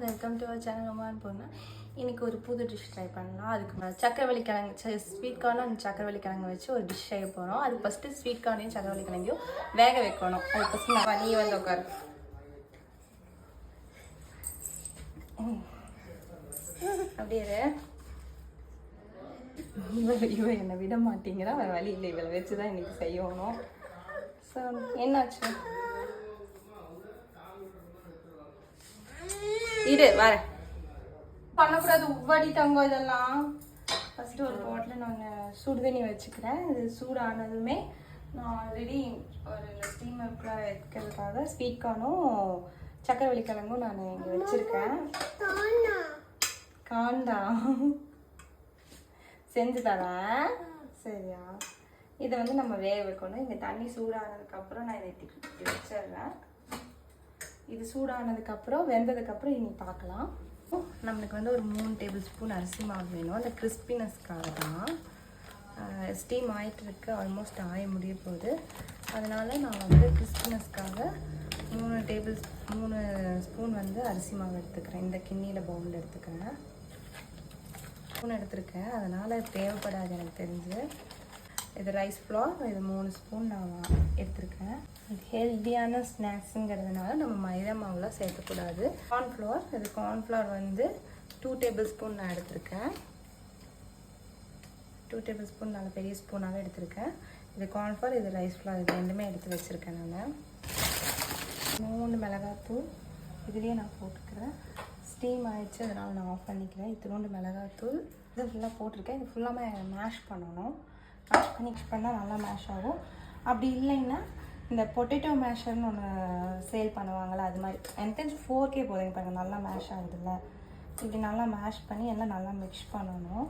Welcome to our channel ரொமான் பொண்ணு. இன்றைக்கி ஒரு புது டிஷ் ட்ரை பண்ணலாம். அதுக்கு சக்கரவள்ளி கிழங்கு ஸ்வீட் கார்னும் அந்த சக்கரவள்ளி கிழங்கு வச்சு ஒரு டிஷ் செய்ய போகிறோம். அதுக்கு ஃபஸ்ட்டு ஸ்வீட் கார்னையும் சக்கரவள்ளி கிழங்கையும் வேக வைக்கணும். அது ஃபஸ்ட்டு நான் நீ வந்து உட்காரு. அப்படியே இவ என்னை விட மாட்டேங்கிறா. அவன் வழி இல்லை, இவளை வச்சு தான் இன்றைக்கி செய்யணும். ஸோ என்னாச்சு இரு வரேன். பண்ணக்கூடாது, உவ்வடி தங்கம் இதெல்லாம். ஃபஸ்ட்டு ஒரு பாட்டில் நான் சுடு தண்ணி வச்சுக்கிறேன். இது சூடானதுமே நான் ஆல்ரெடி ஒரு ஸ்டீமருக்குள்ள வைக்கிறதுக்காக ஸ்வீட் கார்னும் சக்கரவள்ளி கிழங்கும் நான் இங்கே வச்சுருக்கேன். காண்டா செஞ்சு தரேன் சரியா? இதை வந்து நம்ம வேக வைக்கணும். இங்கே தண்ணி சூடானதுக்கப்புறம் நான் இதை திட்டி வச்சிடுறேன். இது சூடானதுக்கப்புறம் வெந்ததுக்கப்புறம் இனி பார்க்கலாம். நம்மளுக்கு வந்து ஒரு 3 டேபிள் ஸ்பூன் அரிசி மாவு வேணும். அந்த கிறிஸ்பினஸ்க்காக தான். ஸ்டீம் ஆகிட்டுருக்கு, ஆல்மோஸ்ட் ஆய முடிய போகுது. அதனால் நான் வந்து கிறிஸ்பினஸ்க்காக 3 ஸ்பூன் வந்து அரிசி மாவு எடுத்துக்கிறேன். இந்த கிண்ணியில் பவுல் எடுத்துக்கிறேன். ஸ்பூன் எடுத்துருக்கேன், அதனால் தேவைப்படாது எனக்கு தெரிஞ்சு. இது ரைஸ் ஃப்ளோர், இது 3 ஸ்பூன் நான் எடுத்துருக்கேன். இது ஹெல்த்தியான ஸ்நாக்ஸுங்கிறதுனால நம்ம மைதா மாவுலாம் சேர்க்கக்கூடாது. கார்ன்ஃப்ளவர், இது கார்ன்ஃப்ளவர் வந்து 2 டேபிள் ஸ்பூன் நான் எடுத்திருக்கேன். 2 டேபிள் ஸ்பூன் நல்ல பெரிய ஸ்பூனாகவே எடுத்திருக்கேன். இது கார்ன்ஃப்ளவர், இது ரைஸ் ஃப்ளவர், இது ரெண்டுமே எடுத்து வச்சுருக்கேன் நான். 3 மிளகாத்தூள் இதுலேயே நான் போட்டுக்கிறேன். ஸ்டீம் ஆகிடுச்சு, அதனால் நான் ஆஃப் பண்ணிக்கிறேன். இத்தினோண்டு மிளகாத்தூள் இது ஃபுல்லாக போட்டிருக்கேன். இது ஃபுல்லாமே மேஷ் பண்ணணும். மேஷ் பண்ணி பண்ணால் நல்லா மேஷ் ஆகும். அப்படி இல்லைன்னா இந்த பொட்டேட்டோ மேஷர்னு ஒன்று சேல் பண்ணுவாங்கள்ல, அது மாதிரி எனக்கு தெரிஞ்சு 4K போதுங்க. பாருங்கள் நல்லா மேஷ் ஆகுதுல்ல. இப்படி நல்லா மேஷ் பண்ணி எல்லாம் நல்லா மிக்ஸ் பண்ணணும்.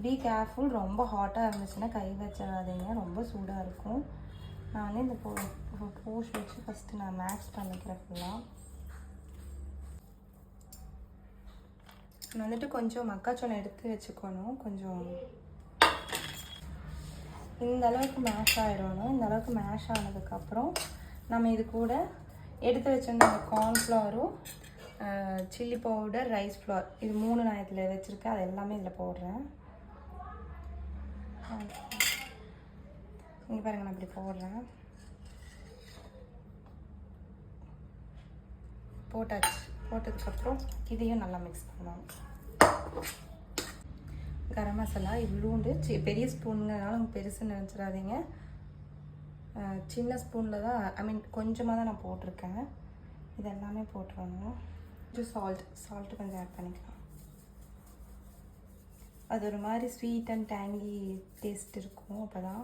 பி கேர்ஃபுல், ரொம்ப ஹாட்டாக இருந்துச்சுன்னா கை வச்சிடாதீங்க, ரொம்ப சூடாக இருக்கும். நான் வந்து இந்த போஷ் வச்சு ஃபஸ்ட்டு நான் மேக்ஸ் பண்ணிக்கிறேன் ஃபுல்லாக. நான் வந்துட்டு கொஞ்சம் மக்காச்சோளம் எடுத்து வச்சுக்கணும். கொஞ்சம் இந்த அளவுக்கு மேஷ் ஆகிடணும். இந்த அளவுக்கு மேஷ் ஆனதுக்கப்புறம் நம்ம இது கூட எடுத்து வச்சிருந்த கார்ன்ஃப்ளவரும் சில்லி பவுடர், ரைஸ் ஃப்ளவர், இது 3 நான் இதில் வச்சுருக்கேன். அது எல்லாமே இதில் போடுறேன். இங்கே பாருங்கள், நான் இப்படி போடுறேன். போட்டாச்சு. போட்டதுக்கப்புறம் இதையும் நல்லா மிக்ஸ் பண்ணுவாங்க. கரம் மசாலா இவ்வளோண்டு பெரிய ஸ்பூனுங்கிறதுனால அவங்க பெருசுன்னு நினச்சிடாதீங்க. சின்ன ஸ்பூனில் தான், ஐ மீன் கொஞ்சமாக தான் நான் போட்டிருக்கேன். இது எல்லாமே போட்டுருவோம். கொஞ்சம் சால்ட்டு கொஞ்சம் ஆட் பண்ணிக்கலாம். அது ஒரு மாதிரி ஸ்வீட் அண்ட் டேங்கி டேஸ்ட் இருக்கும். அப்போ தான்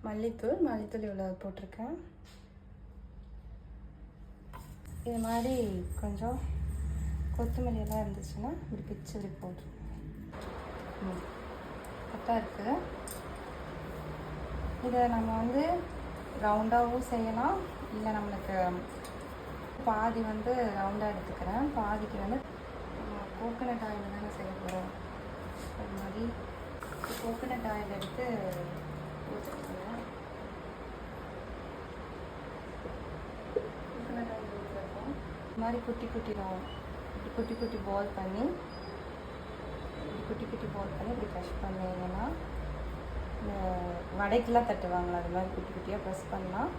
மல்லித்தூள் இவ்வளோ போட்டிருக்கேன். இது மாதிரி கொஞ்சம் கொத்தமல்லி எல்லாம் இருந்துச்சுன்னா இப்படி பிச்சு இப்படி போட்டுருவோம். கரெக்டாக இருக்குது. இதை நம்ம வந்து ரவுண்டாகவும் செய்யலாம், இல்லை நம்மளுக்கு பாதி வந்து ரவுண்டாக எடுத்துக்கிறேன், பாதிக்கு வந்து கோகோனட் ஆயில் தானே செய்ய போகிறோம். அது மாதிரி கோகோனட் ஆயில் எடுத்து ஊற்றிக்கிறேன். கோகோனட் ஆயில் ஊற்றிருக்கோம். இது மாதிரி குட்டி குட்டி பால் பண்ணி இப்படி ப்ரெஷ் பண்ணிங்கன்னா இந்த வடைக்கெல்லாம் தட்டுவாங்களா, அது மாதிரி குட்டி குட்டியாக ப்ரெஸ் பண்ணால்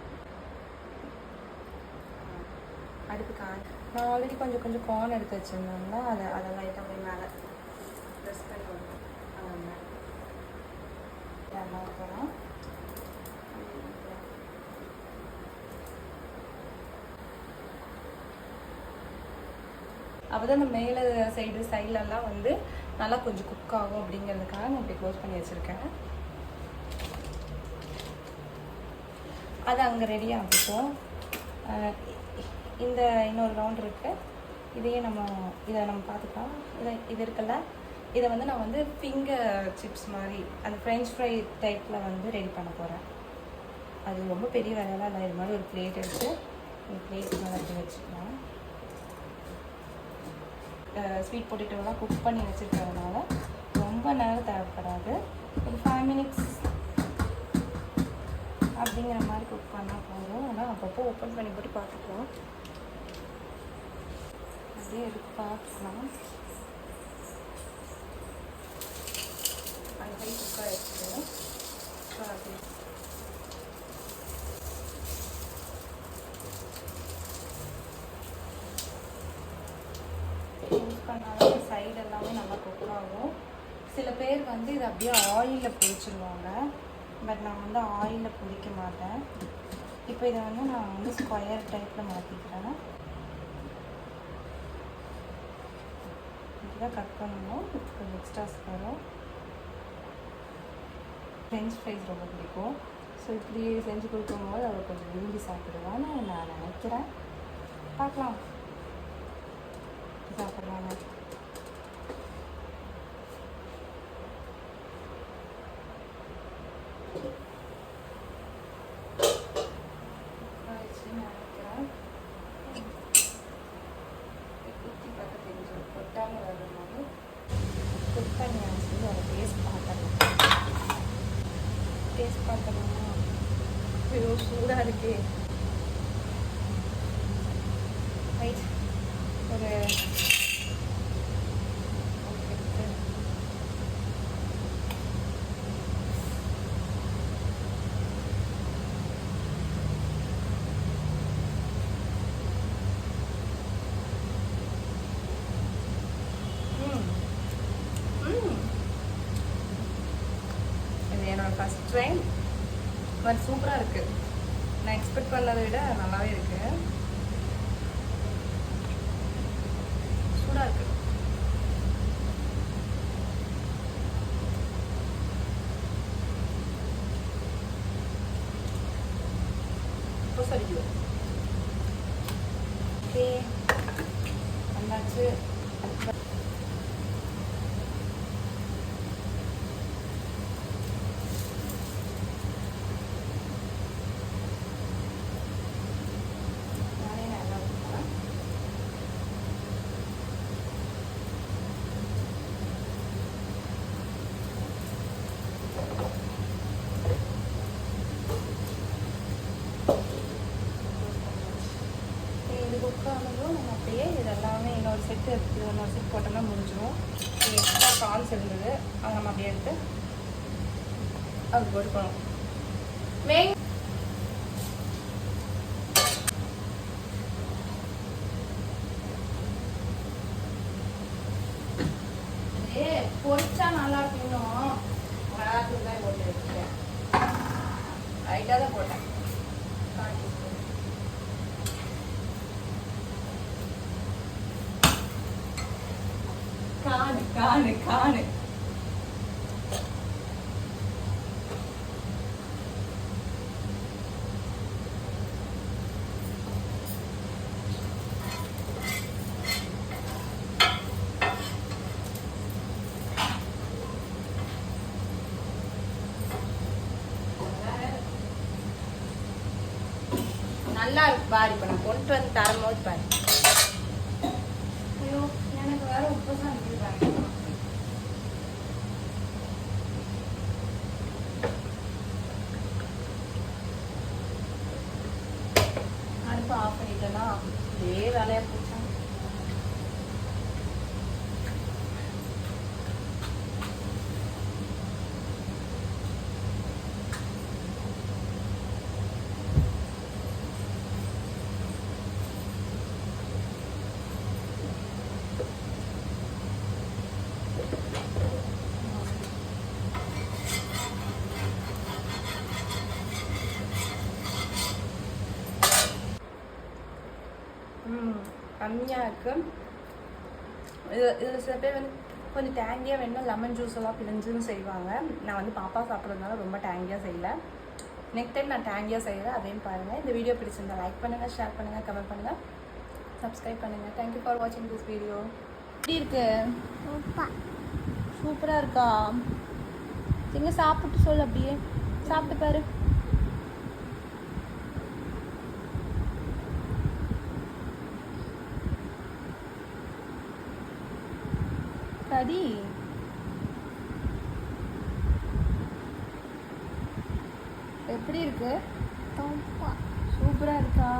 அடுப்பு நான் ஆல்ரெடி கொஞ்சம் கார்ன் எடுத்து வச்சுருந்தோம்னா அதெல்லாம் லைட்டாக அப்படி மேலே ப்ரெஸ் பண்ணி விடணும். அந்த மாதிரி போகலாம். அப்போ தான் இந்த மேலே சைட்லெல்லாம் வந்து நல்லா கொஞ்சம் குக் ஆகும். அப்படிங்கிறதுக்காக நான் இப்படி க்ளோஸ் பண்ணி வச்சுருக்கேன். அது அங்கே ரெடி ஆகிட்டோம். இந்த இன்னொரு ரவுண்ட் இருக்குது. இதை நம்ம பார்த்துக்கலாம். இது இருக்குல்ல, இதை வந்து நான் வந்து ஃபிங்கர் சிப்ஸ் மாதிரி அந்த ஃப்ரெஞ்ச் ஃப்ரை டைப்பில் வந்து ரெடி பண்ண போகிறேன். அது ரொம்ப பெரிய வேலையெல்லாம் இல்லை. இது மாதிரி ஒரு பிளேட் எடுத்து இந்த பிளேட் மேலே எடுத்து வச்சுக்கலாம். ஸ்வீட் பொட்டேட்டோலாம் குக் பண்ணி வச்சுருக்கிறதுனால ரொம்ப நேரம் தேவைப்படாது. ஒரு 5 மினிட்ஸ் அப்படிங்கிற மாதிரி குக் பண்ணால் போதும். ஆனால் அப்பப்போ ஓப்பன் பண்ணி போட்டு பார்த்துக்கலாம். அப்படியே எடுத்து பார்த்துக்கலாம். அந்த மாதிரி குக் ஆகிடுச்சு. யூஸ் பண்ணாலும் சைடு எல்லாமே நல்லா குக் ஆகும். சில பேர் வந்து இதை அப்படியே ஆயிலில் பொரிச்சிடுவாங்க. பட் நான் வந்து ஆயிலில் பொரிக்க மாட்டேன். இப்போ இதை வந்து நான் வந்து ஸ்கொயர் டைப்பில் மாற்றிக்கிறேன். இப்படிதான் கட் பண்ணணும். கொஞ்சம் எக்ஸ்ட்ராஸ் வரும். ஃப்ரெஞ்ச் ஃப்ரைஸ் ரொம்ப பிடிக்கும். ஸோ இப்படி செஞ்சு கொடுக்கும்போது அதை கொஞ்சம் விரும்பி சாப்பிடுவான்னு நான் நினைக்கிறேன். பார்க்கலாம் சாப்பிட்றாங்க. டேஸ்ட் பார்க்கணுமா? ஐயோ சூடாக இருக்கு. ரைட் ஒரு ஃபஸ்ட் டைம் பட் சூப்பராக இருக்குது. நான் எக்ஸ்பெக்ட் பண்ணதை விட நல்லாவே இருக்குது. சூடாக இருக்குது. சரிக்குது. ஓகே வந்தாச்சு. குக்கானதும் நம்ம அப்படியே இதெல்லாமே இன்னொரு செட்டு இருக்குது. இன்னொரு செட் போட்டோம்னா முடிஞ்சிடும். எக்ஸ்ட்ரா கால்ஸ் இருந்தது அதை நம்ம அப்படியே எடுத்து அது போட்டுக்கணும். பொரிச்சா நல்லா இருக்கணும். மிளகாத்தூள் தான் போட்டு வச்சுட்டேன். லைட்டாக தான் போட்டேன். காணு காணு காணு நல்லா இருக்கு பாரு. இப்போ நான் கொண்டு வந்து தரும்போது பாரு. ஐயோ எனக்கு வேற உப்பு தான் இருப்பாங்க. அடுப்பு ஆஃப் பண்ணிட்டேன்னா இதே வேலையா போச்சாங்க. கம்மியாக இருக்குது. இதில் சில பேர் வந்து கொஞ்சம் டேங்கியாக வேணும்னா லெமன் ஜூஸ் எல்லாம் பிழிஞ்சுன்னு செய்வாங்க. நான் வந்து பாப்பா சாப்பிட்றதுனால ரொம்ப டேங்கியாக செய்யலை. நெக்ஸ்ட் டைம் நான் டேங்கியாக செய்கிறேன். அதையும் பாருங்கள். இந்த வீடியோ பிடிச்சிருந்தா லைக் பண்ணுங்கள், ஷேர் பண்ணுங்கள், கமெண்ட் பண்ணுங்கள், சப்ஸ்கிரைப் பண்ணுங்கள். தேங்க்யூ ஃபார் வாட்சிங் திஸ் வீடியோ. எப்படி இருக்கு? சூப்பராக இருக்கா? எங்கே சாப்பிட்டு சொல்லு. அப்படியே சாப்பிட்டு பாரு. கடி எப்படி எப்படி இருக்கு? சூப்பராக இருக்கா?